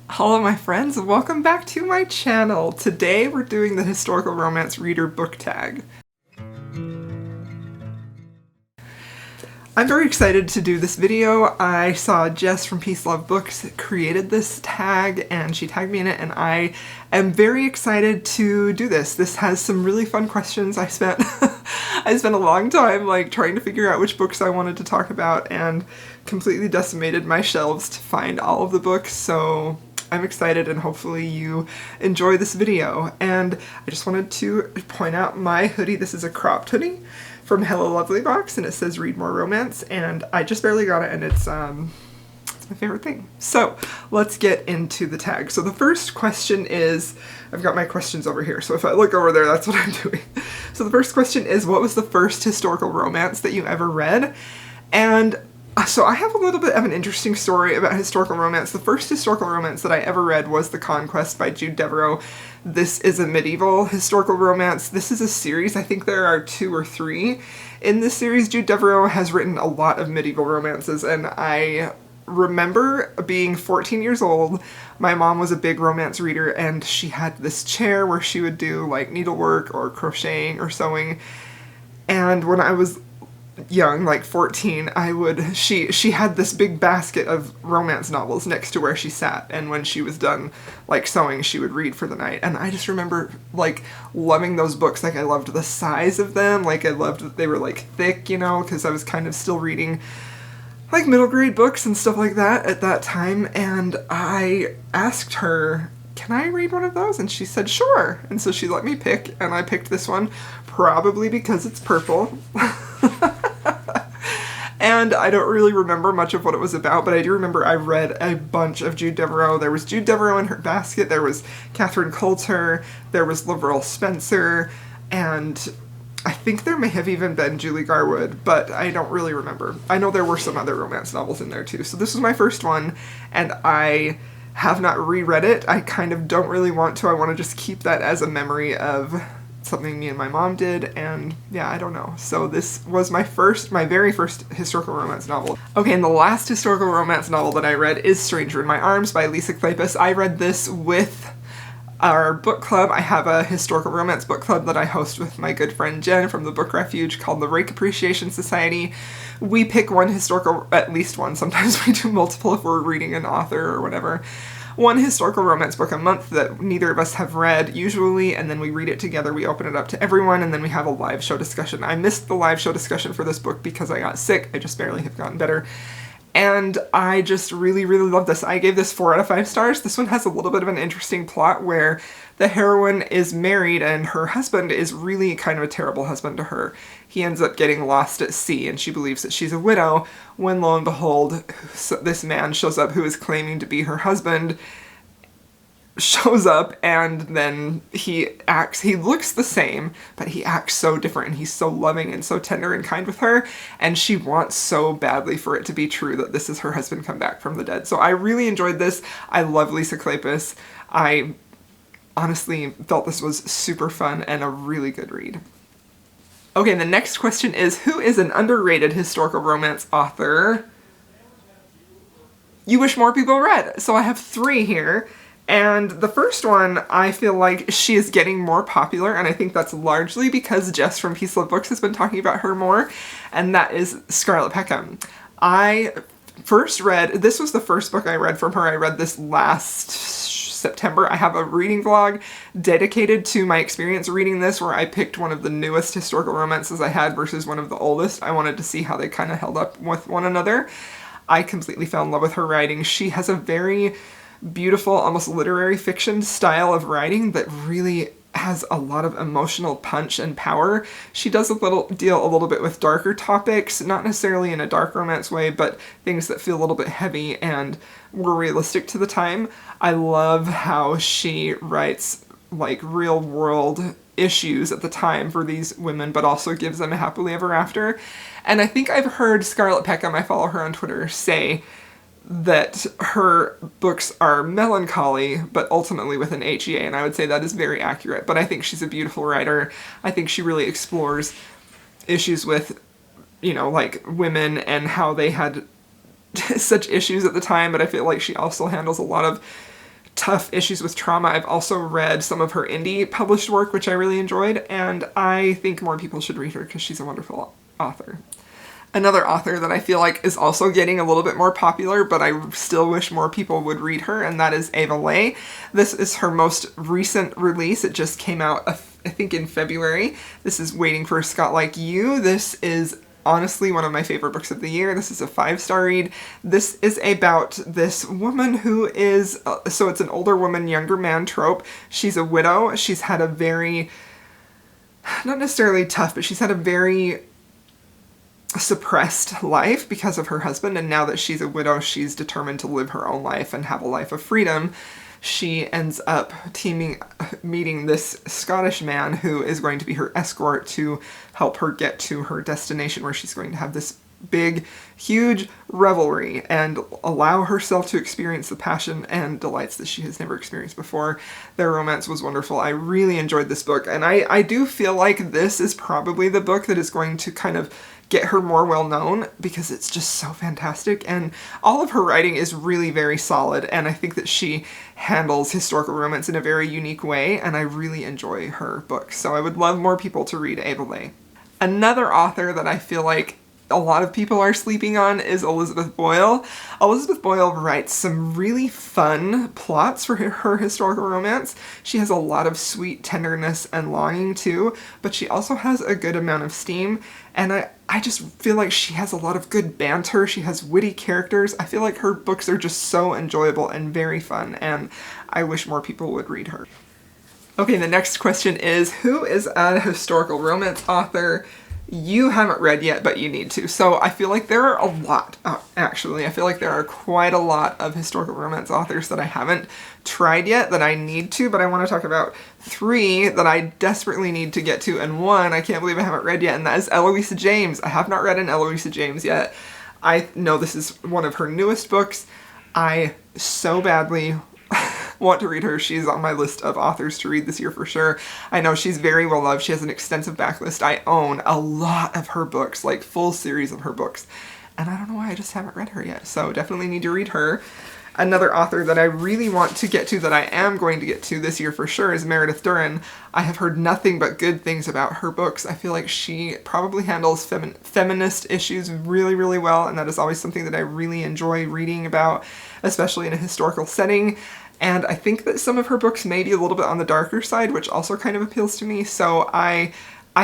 Hello my friends, and welcome back to my channel. Today we're doing the historical romance reader book tag. I'm very excited to do this video. I saw Jess from Peace Love Books created this tag and she tagged me in it, and I am very excited to do this. This has some really fun questions. I spent a long time trying to figure out which books I wanted to talk about and completely decimated my shelves to find all of the books, so I'm excited and hopefully you enjoy this video. And I just wanted to point out my hoodie. This is a cropped hoodie from Hello Lovely Box and it says read more romance, and I just barely got it and it's my favorite thing. So let's get into the tag. So the first question is, I've got my questions over here, so if I look over there that's what I'm doing. So the first question is, what was the first historical romance that you ever read? And so I have a little bit of an interesting story about historical romance. The first historical romance that I ever read was The Conquest by Jude Deveraux. This is a medieval historical romance. This is a series. I think there are 2 or 3 in this series. Jude Deveraux has written a lot of medieval romances, and I remember being 14 years old. My mom was a big romance reader, and she had this chair where she would do needlework or crocheting or sewing. And when I was young, 14, she had this big basket of romance novels next to where she sat, and when she was done sewing, she would read for the night. And I just remember loving those books. I loved the size of them. I loved that they were thick, because I was kind of still reading middle grade books and stuff like that at that time. And I asked her, can I read one of those? And she said sure, and so she let me pick, and I picked this one, probably because it's purple. And I don't really remember much of what it was about, but I do remember I read a bunch of Jude Deveraux. There was Jude Deveraux in her basket, there was Catherine Coulter, there was Lavrell Spencer, and I think there may have even been Julie Garwood, but I don't really remember. I know there were some other romance novels in there too. So this was my first one, and I have not reread it. I kind of don't really want to. I want to just keep that as a memory of something me and my mom did, and yeah, I don't know. So this was my very first historical romance novel. Okay, and the last historical romance novel that I read is Stranger in My Arms by Lisa Kleipas. I read this with our book club. I have a historical romance book club that I host with my good friend Jen from the Book Refuge called the Rake Appreciation Society. We pick one historical, at least one, sometimes we do multiple if we're reading an author or whatever. One historical romance book a month that neither of us have read usually, and then we read it together, we open it up to everyone, and then we have a live show discussion. I missed the live show discussion for this book because I got sick. I just barely have gotten better. And I just really, really love this. I gave this 4 out of 5 stars. This one has a little bit of an interesting plot where the heroine is married and her husband is really kind of a terrible husband to her. He ends up getting lost at sea and she believes that she's a widow, when lo and behold, this man shows up who is claiming to be her husband, shows up, and then he looks the same, but he acts so different, and he's so loving and so tender and kind with her, and she wants so badly for it to be true that this is her husband come back from the dead. So I really enjoyed this. I love Lisa Kleypas. I honestly felt this was super fun and a really good read. Okay, the next question is, who is an underrated historical romance author you wish more people read? So I have 3 here. And the first one, I feel like she is getting more popular, and I think that's largely because Jess from Peace Love Books has been talking about her more, and that is Scarlett Peckham. I first read, this was the first book I read from her. I read this last September. I have a reading vlog dedicated to my experience reading this, where I picked one of the newest historical romances I had versus one of the oldest. I wanted to see how they kind of held up with one another. I completely fell in love with her writing. She has a very beautiful, almost literary fiction style of writing that really has a lot of emotional punch and power. She does deal a little bit with darker topics, not necessarily in a dark romance way, but things that feel a little bit heavy and were realistic to the time. I love how she writes real world issues at the time for these women, but also gives them a happily ever after. And I think I've heard Scarlett Peckham, I follow her on Twitter, say that her books are melancholy, but ultimately with an HEA, and I would say that is very accurate. But I think she's a beautiful writer. I think she really explores issues with, women and how they had such issues at the time, but I feel like she also handles a lot of tough issues with trauma. I've also read some of her indie published work, which I really enjoyed, and I think more people should read her because she's a wonderful author. Another author that I feel like is also getting a little bit more popular, but I still wish more people would read her, and that is Ava Leigh. This is her most recent release. It just came out, I think, in February. This is Waiting for a Scot Like You. This is honestly one of my favorite books of the year. This is a 5-star read. This is about this woman who is, so it's an older woman, younger man trope. She's a widow. She's had a very, not necessarily tough, but she's had a very suppressed life because of her husband, and now that she's a widow, she's determined to live her own life and have a life of freedom. She ends up meeting this Scottish man who is going to be her escort to help her get to her destination, where she's going to have this big, huge revelry and allow herself to experience the passion and delights that she has never experienced before. Their romance was wonderful. I really enjoyed this book, and I do feel like this is probably the book that is going to kind of get her more well known, because it's just so fantastic, and all of her writing is really very solid, and I think that she handles historical romance in a very unique way, and I really enjoy her books. So I would love more people to read Ava Leigh. Another author that I feel like a lot of people are sleeping on is Elizabeth Boyle. Elizabeth Boyle writes some really fun plots for her historical romance. She has a lot of sweet tenderness and longing too, but she also has a good amount of steam, and I just feel like she has a lot of good banter. She has witty characters. I feel like her books are just so enjoyable and very fun, and I wish more people would read her. Okay, the next question is, who is a historical romance author you haven't read yet, but you need to? So I feel like there are a lot, actually. I feel like there are quite a lot of historical romance authors that I haven't tried yet that I need to, but I want to talk about 3 that I desperately need to get to, and 1 I can't believe I haven't read yet, and that is Eloisa James. I have not read an Eloisa James yet. I know this is one of her newest books. I so badly want to read her. She's on my list of authors to read this year for sure. I know she's very well loved. She has an extensive backlist. I own a lot of her books, like full series of her books, and I don't know why I just haven't read her yet, so definitely need to read her. Another author that I really want to get to, that I am going to get to this year for sure, is Meredith Duran. I have heard nothing but good things about her books. I feel like she probably handles feminist issues really, really well, and that is always something that I really enjoy reading about, especially in a historical setting. And I think that some of her books may be a little bit on the darker side, which also kind of appeals to me, so I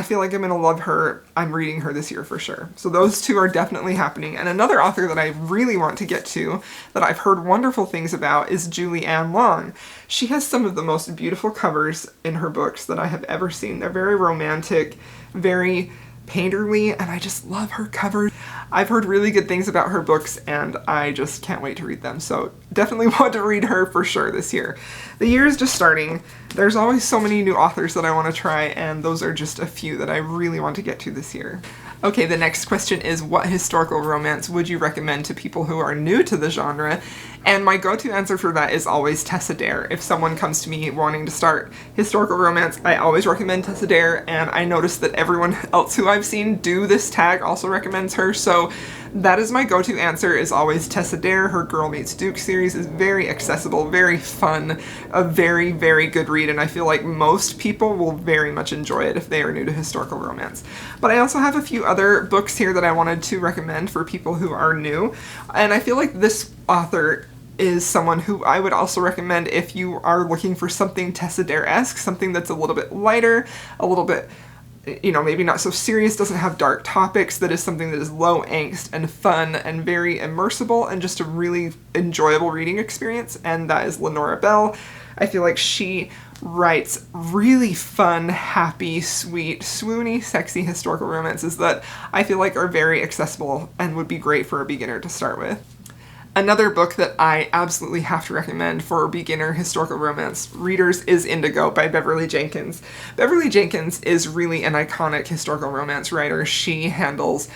feel like I'm going to love her. I'm reading her this year for sure. So those 2 are definitely happening. And another author that I really want to get to, that I've heard wonderful things about, is Julie Ann Long. She has some of the most beautiful covers in her books that I have ever seen. They're very romantic, very painterly, and I just love her covers. I've heard really good things about her books, and I just can't wait to read them. So definitely want to read her for sure this year. The year is just starting. There's always so many new authors that I want to try, and those are just a few that I really want to get to this year. Okay, the next question is, what historical romance would you recommend to people who are new to the genre? And my go-to answer for that is always Tessa Dare. If someone comes to me wanting to start historical romance, I always recommend Tessa Dare, and I noticed that everyone else who I've seen do this tag also recommends her, so that is my go-to answer, is always Tessa Dare. Her Girl Meets Duke series is very accessible, very fun, a very, very good read, and I feel like most people will very much enjoy it if they are new to historical romance. But I also have a few other books here that I wanted to recommend for people who are new, and I feel like this author is someone who I would also recommend if you are looking for something Tessa Dare-esque, something that's a little bit lighter, a little bit, you know, maybe not so serious, doesn't have dark topics, that is something that is low angst and fun and very immersible and just a really enjoyable reading experience, and that is Lenora Bell. I feel like she writes really fun, happy, sweet, swoony, sexy historical romances that I feel like are very accessible and would be great for a beginner to start with. Another book that I absolutely have to recommend for beginner historical romance readers is Indigo by Beverly Jenkins. Beverly Jenkins is really an iconic historical romance writer. She handles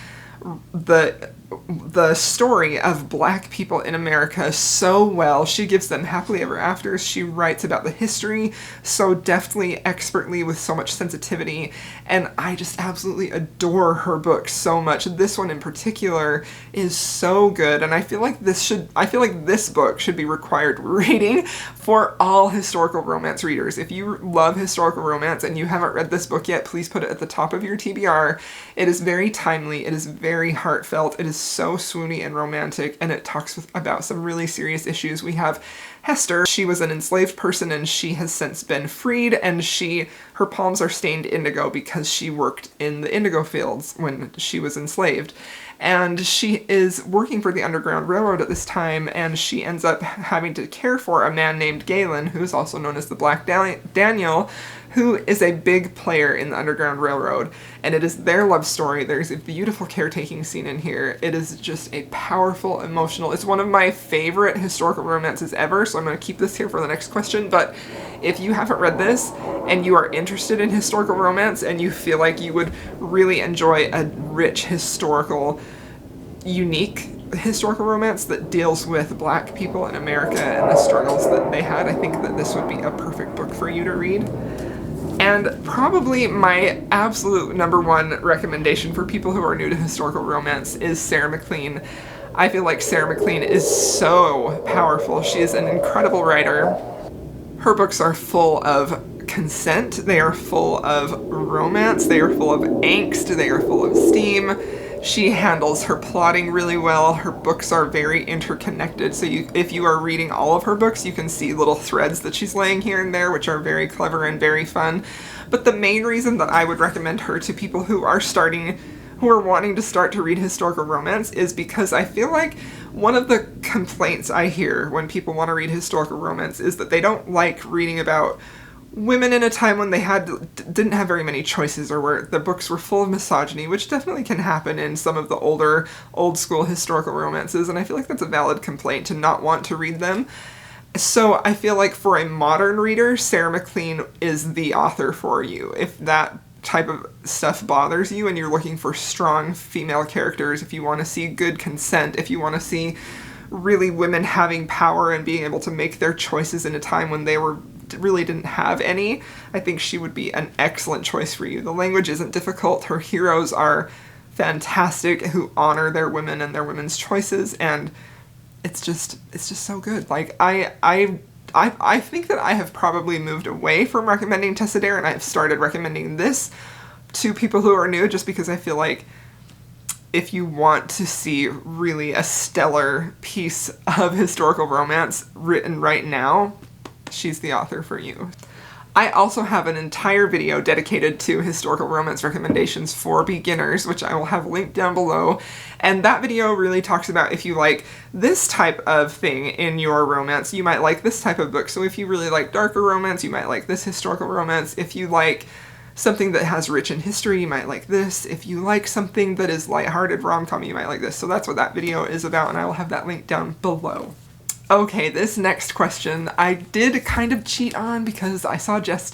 the the story of Black people in America so well. She gives them happily ever afters. She writes about the history so deftly, expertly, with so much sensitivity, and I just absolutely adore her books so much. This one in particular is so good, and I feel like this book should be required reading for all historical romance readers. If you love historical romance and you haven't read this book yet, please put it at the top of your TBR. It is very timely, it is very heartfelt, it is so swoony and romantic, and it talks about some really serious issues. We have Hester. She was an enslaved person and she has since been freed, and her palms are stained indigo because she worked in the indigo fields when she was enslaved. And she is working for the Underground Railroad at this time, and she ends up having to care for a man named Galen, who is also known as the Black Daniel, who is a big player in the Underground Railroad. And it is their love story. There's a beautiful caretaking scene in here. It is just a powerful, emotional, it's one of my favorite historical romances ever, so I'm going to keep this here for the next question. But if you haven't read this and you are interested in historical romance and you feel like you would really enjoy a rich historical, unique historical romance that deals with Black people in America and the struggles that they had, I think that this would be a perfect book for you to read. And probably my absolute number one recommendation for people who are new to historical romance is Sarah Mclean. I feel like Sarah Mclean is so powerful. She is an incredible writer. Her books are full of consent, they are full of romance, they are full of angst, they are full of steam. She handles her plotting really well. Her books are very interconnected, so if you are reading all of her books, you can see little threads that she's laying here and there, which are very clever and very fun. But the main reason that I would recommend her to people who are wanting to start to read historical romance is because I feel like one of the complaints I hear when people want to read historical romance is that they don't like reading about women in a time when they didn't have very many choices, or where the books were full of misogyny, which definitely can happen in some of the older, old school historical romances, and I feel like that's a valid complaint to not want to read them. So I feel like for a modern reader, Sarah Mclean is the author for you. If that type of stuff bothers you and you're looking for strong female characters, if you want to see good consent, if you want to see really women having power and being able to make their choices in a time when they really didn't have any, I think she would be an excellent choice for you. The language isn't difficult. Her heroes are fantastic, who honor their women and their women's choices, and it's just so good. Like, I think that I have probably moved away from recommending Tessa Dare, and I've started recommending this to people who are new, just because I feel like if you want to see really a stellar piece of historical romance written right now, she's the author for you. I also have an entire video dedicated to historical romance recommendations for beginners, which I will have linked down below. And that video really talks about if you like this type of thing in your romance, you might like this type of book. So if you really like darker romance, you might like this historical romance. If you like something that has rich in history, you might like this. If you like something that is lighthearted rom-com, you might like this. So that's what that video is about, and I will have that linked down below. Okay, this next question I did kind of cheat on because I saw Jess,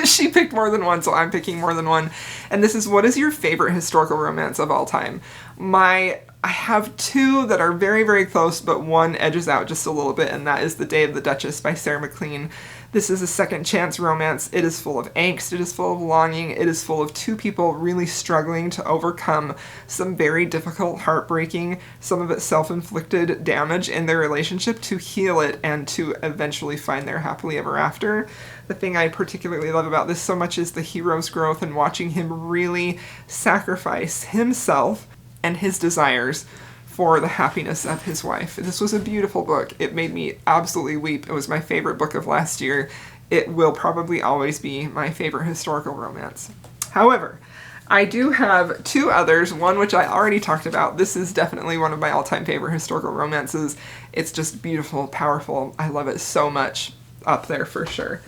she picked more than one, so I'm picking more than one. And this is, what is your favorite historical romance of all time? I have two that are very, very close, but one edges out just a little bit, and that is The Day of the Duchess by Sarah Mclean. This is a second chance romance. It is full of angst, it is full of longing, it is full of two people really struggling to overcome some very difficult, heartbreaking, some of it self-inflicted damage in their relationship, to heal it and to eventually find their happily ever after. The thing I particularly love about this so much is the hero's growth and watching him really sacrifice himself and his desires for the happiness of his wife. This was a beautiful book. It made me absolutely weep. It was my favorite book of last year. It will probably always be my favorite historical romance. However, I do have two others, one which I already talked about. This is definitely one of my all-time favorite historical romances. It's just beautiful, powerful. I love it so much. Up there for sure.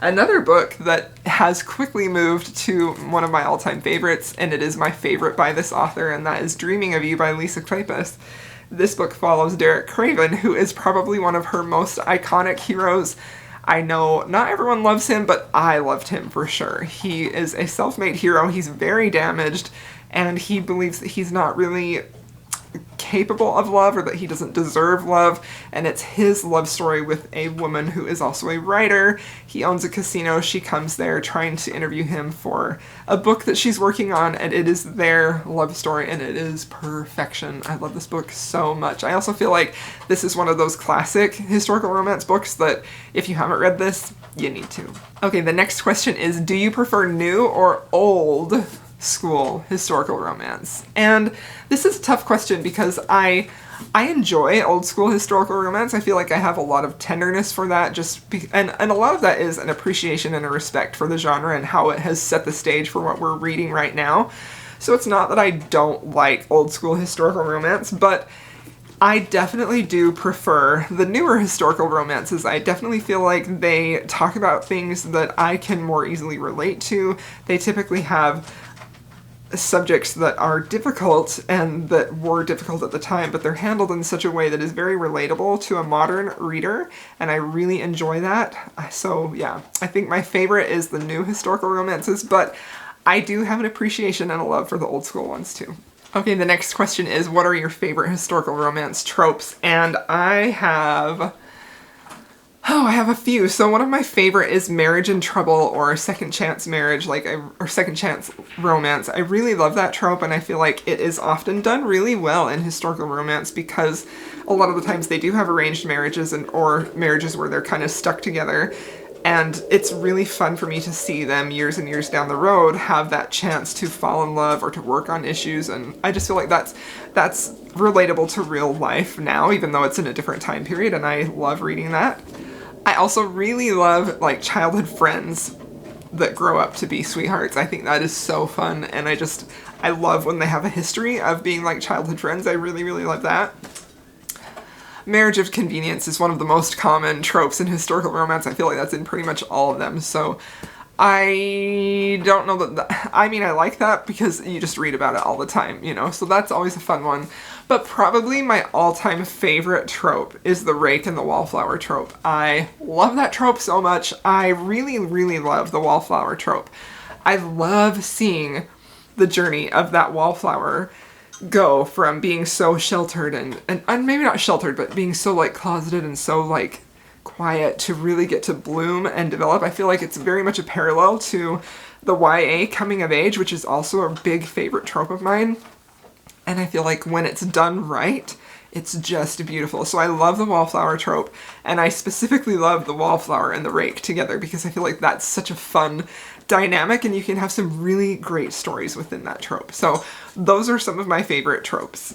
Another book that has quickly moved to one of my all-time favorites, and it is my favorite by this author, and that is Dreaming of You by Lisa Kleipas. This book follows Derek Craven, who is probably one of her most iconic heroes. I know not everyone loves him, but I loved him for sure. He is a self-made hero, he's very damaged, and he believes that he's not really capable of love or that he doesn't deserve love, and it's his love story with a woman who is also a writer. He owns a casino. She comes there trying to interview him for a book that she's working on, and it is their love story, and it is perfection. I love this book so much. I also feel like this is one of those classic historical romance books that if you haven't read this, you need to. Okay, the next question is, do you prefer new or old school historical romance? And this is a tough question because I enjoy old school historical romance. I feel like I have a lot of tenderness for that, and a lot of that is an appreciation and a respect for the genre and how it has set the stage for what we're reading right now. So it's not that I don't like old school historical romance, but I definitely do prefer the newer historical romances. I definitely feel like they talk about things that I can more easily relate to. They typically have subjects that are difficult and that were difficult at the time, but they're handled in such a way that is very relatable to a modern reader, and I really enjoy that. So yeah, I think my favorite is the new historical romances, but I do have an appreciation and a love for the old school ones too. Okay, the next question is, what are your favorite historical romance tropes? And I have a few. So one of my favorite is marriage in trouble or second chance marriage, or second chance romance. I really love that trope, and I feel like it is often done really well in historical romance because a lot of the times they do have arranged marriages or marriages where they're kind of stuck together. And it's really fun for me to see them years and years down the road have that chance to fall in love or to work on issues, and I just feel like that's relatable to real life now, even though it's in a different time period, and I love reading that. I also really love like childhood friends that grow up to be sweethearts. I think that is so fun, and I love when they have a history of being like childhood friends. I really, really love that. Marriage of convenience is one of the most common tropes in historical romance. I feel like that's in pretty much all of them, so I don't know that, I mean, I like that because you just read about it all the time, you know, so that's always a fun one. But probably my all-time favorite trope is the rake and the wallflower trope. I love that trope so much. I really, really love the wallflower trope. I love seeing the journey of that wallflower go from being so sheltered and maybe not sheltered, but being so like closeted and so like quiet to really get to bloom and develop. I feel like it's very much a parallel to the YA coming of age, which is also a big favorite trope of mine. And I feel like when it's done right, it's just beautiful. So I love the wallflower trope, and I specifically love the wallflower and the rake together because I feel like that's such a fun dynamic, and you can have some really great stories within that trope. So those are some of my favorite tropes.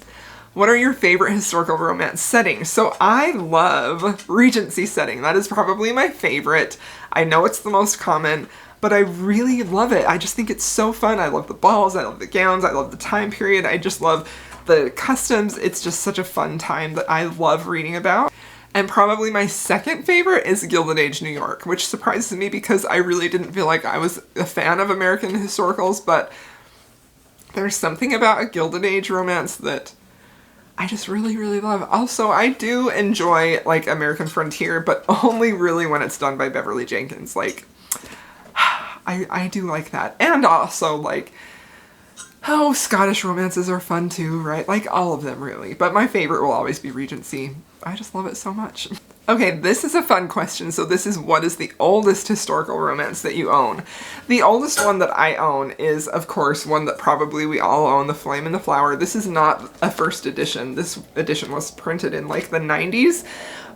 What are your favorite historical romance settings? So I love Regency setting. That is probably my favorite. I know it's the most common, but I really love it. I just think it's so fun. I love the balls, I love the gowns, I love the time period, I just love the customs. It's just such a fun time that I love reading about. And probably my second favorite is Gilded Age New York, which surprises me because I really didn't feel like I was a fan of American historicals, but there's something about a Gilded Age romance that I just really, really love. Also, I do enjoy like American Frontier, but only really when it's done by Beverly Jenkins. Like, I do like that. And also like, oh, Scottish romances are fun too, right? Like all of them really. But my favorite will always be Regency. I just love it so much. Okay, this is a fun question. So this is, what is the oldest historical romance that you own? The oldest one that I own is, of course, one that probably we all own, The Flame and the Flower. This is not a first edition. This edition was printed in like the 90s,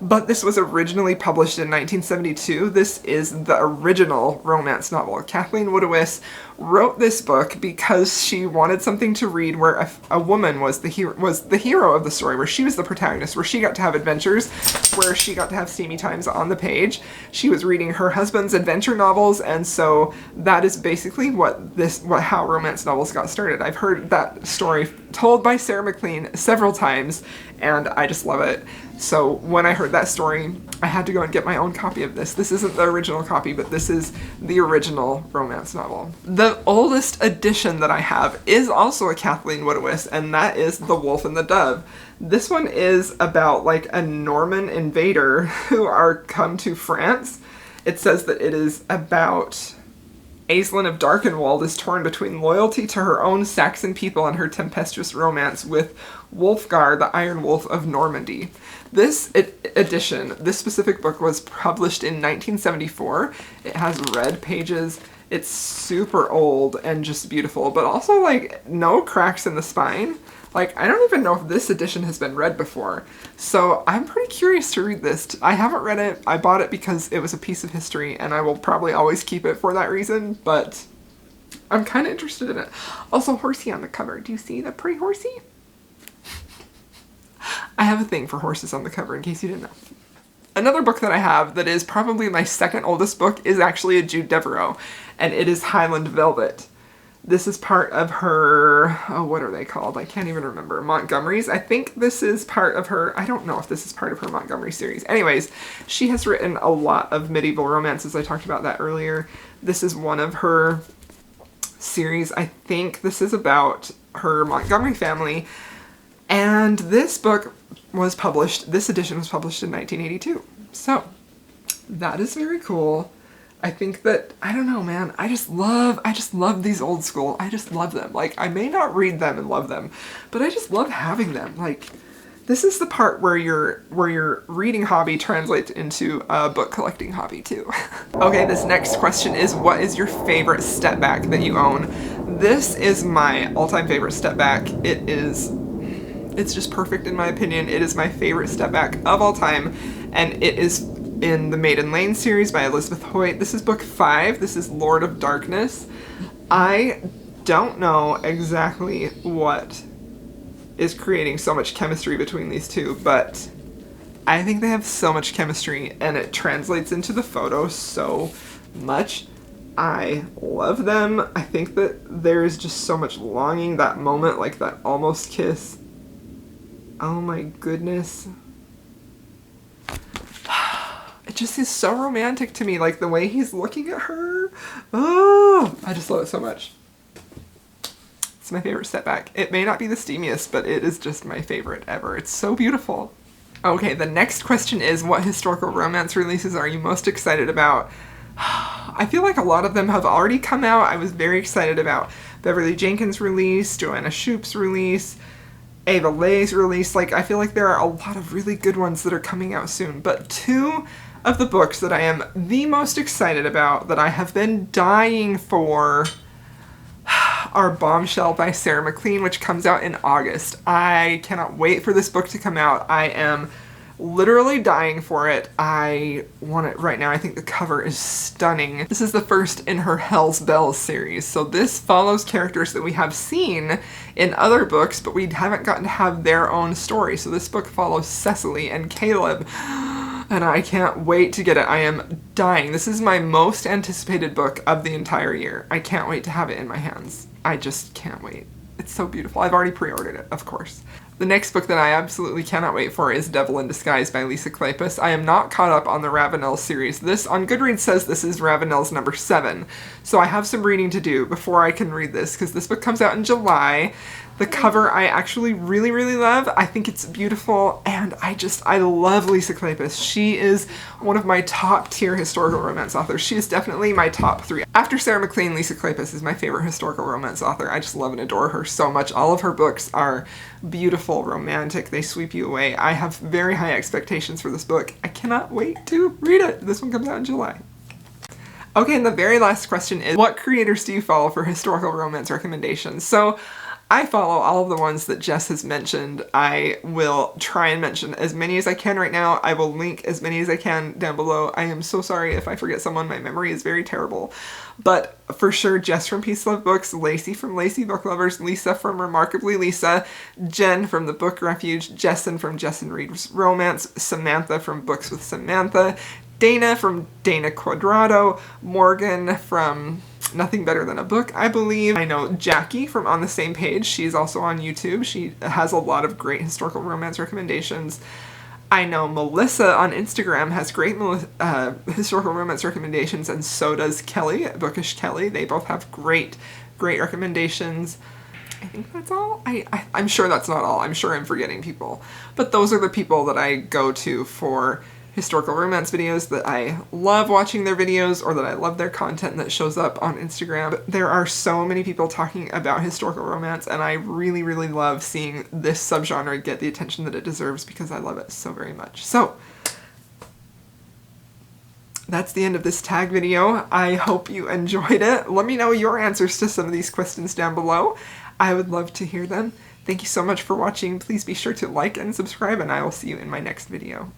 but this was originally published in 1972. This is the original romance novel. Kathleen Woodiwiss wrote this book because she wanted something to read where a woman was the hero of the story, where she was the protagonist, where she got to have adventures, where she got to have steamy times on the page. She was reading her husband's adventure novels, and so that is basically how romance novels got started. I've heard that story told by Sarah Mclean several times, and I just love it. So when I heard that story, I had to go and get my own copy of this. This isn't the original copy, but this is the original romance novel. The oldest edition that I have is also a Kathleen Woodiwiss, and that is The Wolf and the Dove. This one is about like a Norman invader who are come to France. It says that it is about Aislinn of Darkenwald is torn between loyalty to her own Saxon people and her tempestuous romance with Wulfgar, the Iron Wolf of Normandy. This edition, this specific book, was published in 1974. It has red pages. It's super old and just beautiful, but also, like, no cracks in the spine. Like, I don't even know if this edition has been read before. So I'm pretty curious to read this. I haven't read it. I bought it because it was a piece of history, and I will probably always keep it for that reason, but I'm kind of interested in it. Also, horsey on the cover. Do you see the pretty horsey? I have a thing for horses on the cover, in case you didn't know. Another book that I have that is probably my second oldest book is actually a Jude Deveraux, and it is Highland Velvet. This is part of her, oh, what are they called? I can't even remember. Montgomery's. I think this is part of her, I don't know if this is part of her Montgomery series. Anyways, she has written a lot of medieval romances. I talked about that earlier. This is one of her series. I think this is about her Montgomery family. And this book was published, this edition was published in 1982. So, that is very cool. I think that, I don't know, man, I just love these old school, I just love them. Like, I may not read them and love them, but I just love having them. Like, this is the part where your reading hobby translates into a book collecting hobby too. Okay, this next question is, what is your favorite step back that you own? This is my all-time favorite step back. It's just perfect in my opinion. It is my favorite step back of all time, and it is in the Maiden Lane series by Elizabeth Hoyt. This is book 5. This is Lord of Darkness. I don't know exactly what is creating so much chemistry between these two, but I think they have so much chemistry, and it translates into the photo so much. I love them. I think that there is just so much longing, that moment, like that almost kiss. Oh my goodness. It just is so romantic to me, like the way he's looking at her. Oh, I just love it so much. It's my favorite step back. It may not be the steamiest, but it is just my favorite ever. It's so beautiful. Okay, the next question is, what historical romance releases are you most excited about? I feel like a lot of them have already come out. I was very excited about Beverly Jenkins' release, Joanna Shoup's release, Ava Leigh's release. Like, I feel like there are a lot of really good ones that are coming out soon, but two of the books that I am the most excited about, that I have been dying for, are Bombshell by Sarah Mclean, which comes out in August. I cannot wait for this book to come out. I am literally dying for it. I want it right now. I think the cover is stunning. This is the first in her Hell's Bells series, so this follows characters that we have seen in other books, but we haven't gotten to have their own story. So this book follows Cecily and Caleb, and I can't wait to get it. I am dying. This is my most anticipated book of the entire year. I can't wait to have it in my hands. I just can't wait. It's so beautiful. I've already pre-ordered it, of course. The next book that I absolutely cannot wait for is Devil in Disguise by Lisa Kleipas. I am not caught up on the Ravenel series. This, on Goodreads, says this is Ravenel's number 7. So I have some reading to do before I can read this, because this book comes out in July. The cover I actually really, really love. I think it's beautiful, and I love Lisa Kleipas. She is one of my top tier historical romance authors. She is definitely my top 3. After Sarah Mclean, Lisa Kleipas is my favorite historical romance author. I just love and adore her so much. All of her books are beautiful, romantic, they sweep you away. I have very high expectations for this book. I cannot wait to read it. This one comes out in July. Okay, and the very last question is, what creators do you follow for historical romance recommendations? So, I follow all of the ones that Jess has mentioned. I will try and mention as many as I can right now. I will link as many as I can down below. I am so sorry if I forget someone. My memory is very terrible. But for sure, Jess from Peace Love Books, Lacey from Lacey Book Lovers, Lisa from Remarkably Lisa, Jen from The Book Refuge, Jesson from Jesson Reads Romance, Samantha from Books with Samantha, Dana from Dana Quadrado, Morgan from Nothing Better Than a Book, I believe. I know Jackie from On the Same Page. She's also on YouTube. She has a lot of great historical romance recommendations. I know Melissa on Instagram has great historical romance recommendations, and so does Kelly at Bookish Kelly. They both have great recommendations. I think that's all. I'm sure that's not all. I'm sure I'm forgetting people. But those are the people that I go to for historical romance videos that I love watching their videos or that I love their content that shows up on Instagram. There are so many people talking about historical romance, and I really, really love seeing this subgenre get the attention that it deserves because I love it so very much. So that's the end of this tag video. I hope you enjoyed it. Let me know your answers to some of these questions down below. I would love to hear them. Thank you so much for watching. Please be sure to like and subscribe, and I will see you in my next video.